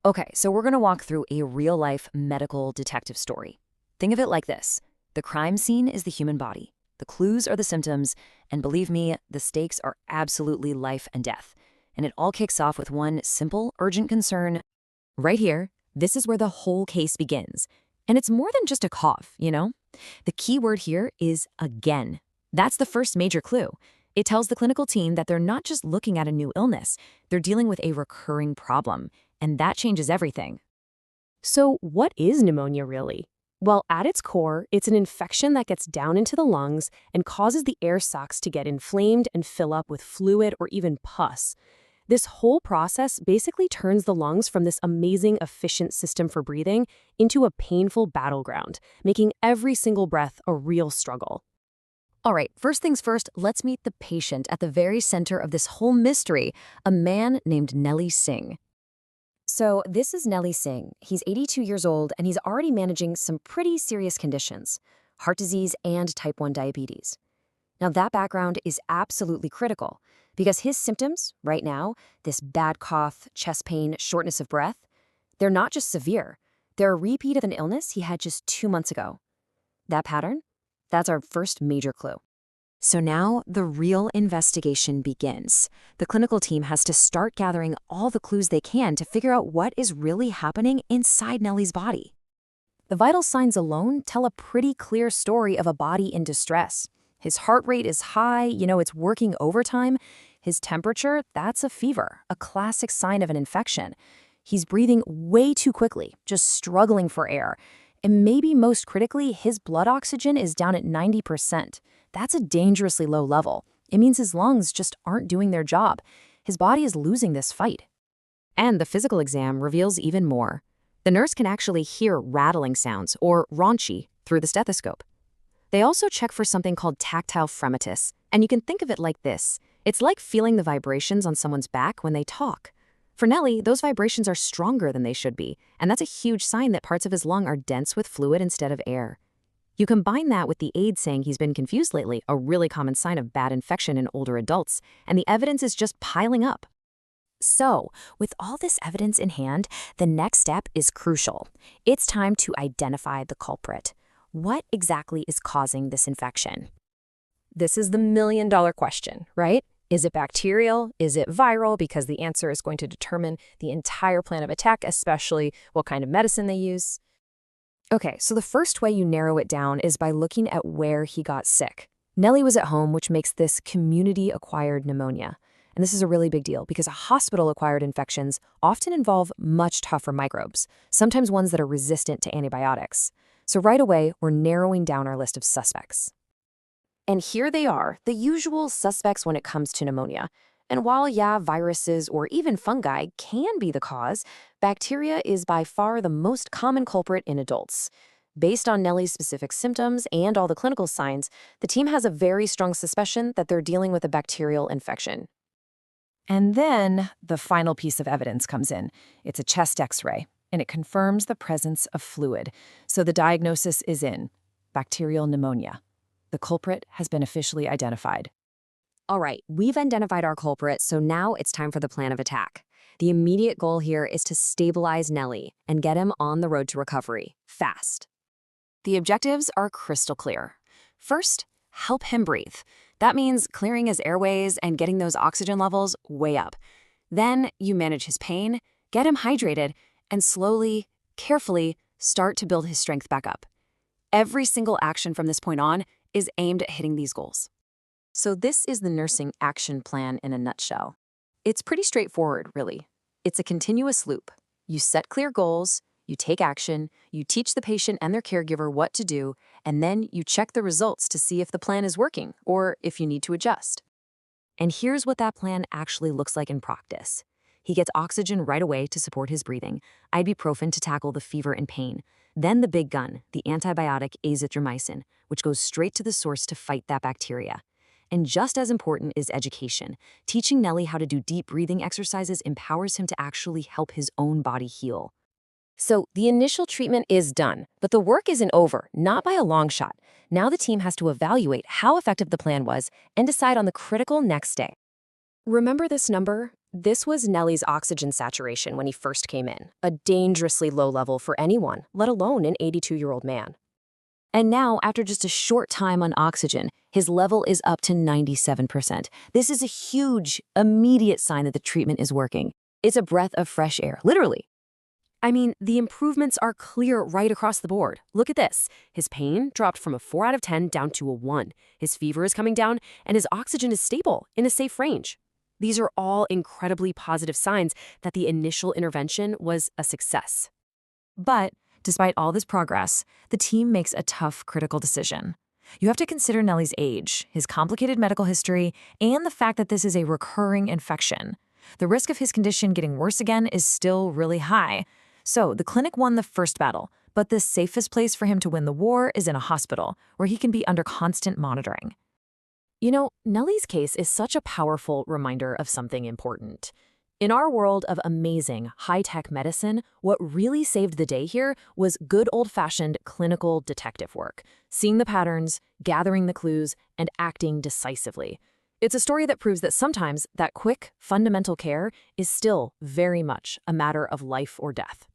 Okay, so we're going to walk through a real-life medical detective story. Think of it like this. The crime scene is the human body. The clues are the symptoms, and believe me, the stakes are absolutely life and death. And it all kicks off with one simple, urgent concern. Right here, this is where the whole case begins. And it's more than just a cough, you know? The key word here is again. That's the first major clue. It tells the clinical team that they're not just looking at a new illness, they're dealing with a recurring problem. And that changes everything. So what is pneumonia really? Well, at its core, it's an infection that gets down into the lungs and causes the air sacs to get inflamed and fill up with fluid or even pus. This whole process basically turns the lungs from this amazing, efficient system for breathing into a painful battleground, making every single breath a real struggle. All right, first things first, let's meet the patient at the very center of this whole mystery, a man named Nellie Singh. So this is Nellie Singh. He's 82 years old, and he's already managing some pretty serious conditions, heart disease and type 1 diabetes. Now, that background is absolutely critical because his symptoms right now, this bad cough, chest pain, shortness of breath, they're not just severe. They're a repeat of an illness he had just 2 months ago. That pattern? That's our first major clue. So now the real investigation begins. The clinical team has to start gathering all the clues they can to figure out what is really happening inside Nellie's body. The vital signs alone tell a pretty clear story of a body in distress. His heart rate is high, it's working overtime. His temperature, that's a fever, a classic sign of an infection. He's breathing way too quickly, just struggling for air. And maybe most critically, his blood oxygen is down at 90%. That's a dangerously low level. It means his lungs just aren't doing their job. His body is losing this fight. And the physical exam reveals even more. The nurse can actually hear rattling sounds, or raunchy, through the stethoscope. They also check for something called tactile fremitus, and you can think of it like this. It's like feeling the vibrations on someone's back when they talk. For Nellie, those vibrations are stronger than they should be, and that's a huge sign that parts of his lung are dense with fluid instead of air. You combine that with the aides saying he's been confused lately, a really common sign of bad infection in older adults, and the evidence is just piling up. So, with all this evidence in hand, the next step is crucial. It's time to identify the culprit. What exactly is causing this infection? This is the million-dollar question, right? Is it bacterial? Is it viral? Because the answer is going to determine the entire plan of attack, especially what kind of medicine they use. Okay, so the first way you narrow it down is by looking at where he got sick. Nellie was at home, which makes this community-acquired pneumonia. And this is a really big deal because hospital-acquired infections often involve much tougher microbes, sometimes ones that are resistant to antibiotics. So right away, we're narrowing down our list of suspects. And here they are, the usual suspects when it comes to pneumonia. And while, viruses or even fungi can be the cause, bacteria is by far the most common culprit in adults. Based on Nellie's specific symptoms and all the clinical signs, the team has a very strong suspicion that they're dealing with a bacterial infection. And then the final piece of evidence comes in. It's a chest X-ray, and it confirms the presence of fluid. So the diagnosis is in bacterial pneumonia. The culprit has been officially identified. All right, we've identified our culprit, so now it's time for the plan of attack. The immediate goal here is to stabilize Nellie and get him on the road to recovery, fast. The objectives are crystal clear. First, help him breathe. That means clearing his airways and getting those oxygen levels way up. Then you manage his pain, get him hydrated, and slowly, carefully start to build his strength back up. Every single action from this point on is aimed at hitting these goals. So this is the nursing action plan in a nutshell. It's pretty straightforward, really. It's a continuous loop. You set clear goals, you take action, you teach the patient and their caregiver what to do, and then you check the results to see if the plan is working or if you need to adjust. And here's what that plan actually looks like in practice. He gets oxygen right away to support his breathing, ibuprofen to tackle the fever and pain, then the big gun, the antibiotic azithromycin, which goes straight to the source to fight that bacteria. And just as important is education. Teaching Nellie how to do deep breathing exercises empowers him to actually help his own body heal. So the initial treatment is done, but the work isn't over, not by a long shot. Now the team has to evaluate how effective the plan was and decide on the critical next step. Remember this number? This was Nellie's oxygen saturation when he first came in, a dangerously low level for anyone, let alone an 82-year-old man. And now, after just a short time on oxygen, his level is up to 97%. This is a huge, immediate sign that the treatment is working. It's a breath of fresh air, literally. I mean, the improvements are clear right across the board. Look at this. His pain dropped from a 4 out of 10 down to a 1. His fever is coming down, and his oxygen is stable, in a safe range. These are all incredibly positive signs that the initial intervention was a success. But despite all this progress, the team makes a tough, critical decision. You have to consider Nellie's age, his complicated medical history, and the fact that this is a recurring infection. The risk of his condition getting worse again is still really high. So the clinic won the first battle, but the safest place for him to win the war is in a hospital, where he can be under constant monitoring. You know, Nellie's case is such a powerful reminder of something important. In our world of amazing, high-tech medicine, what really saved the day here was good old-fashioned clinical detective work, seeing the patterns, gathering the clues, and acting decisively. It's a story that proves that sometimes that quick, fundamental care is still very much a matter of life or death.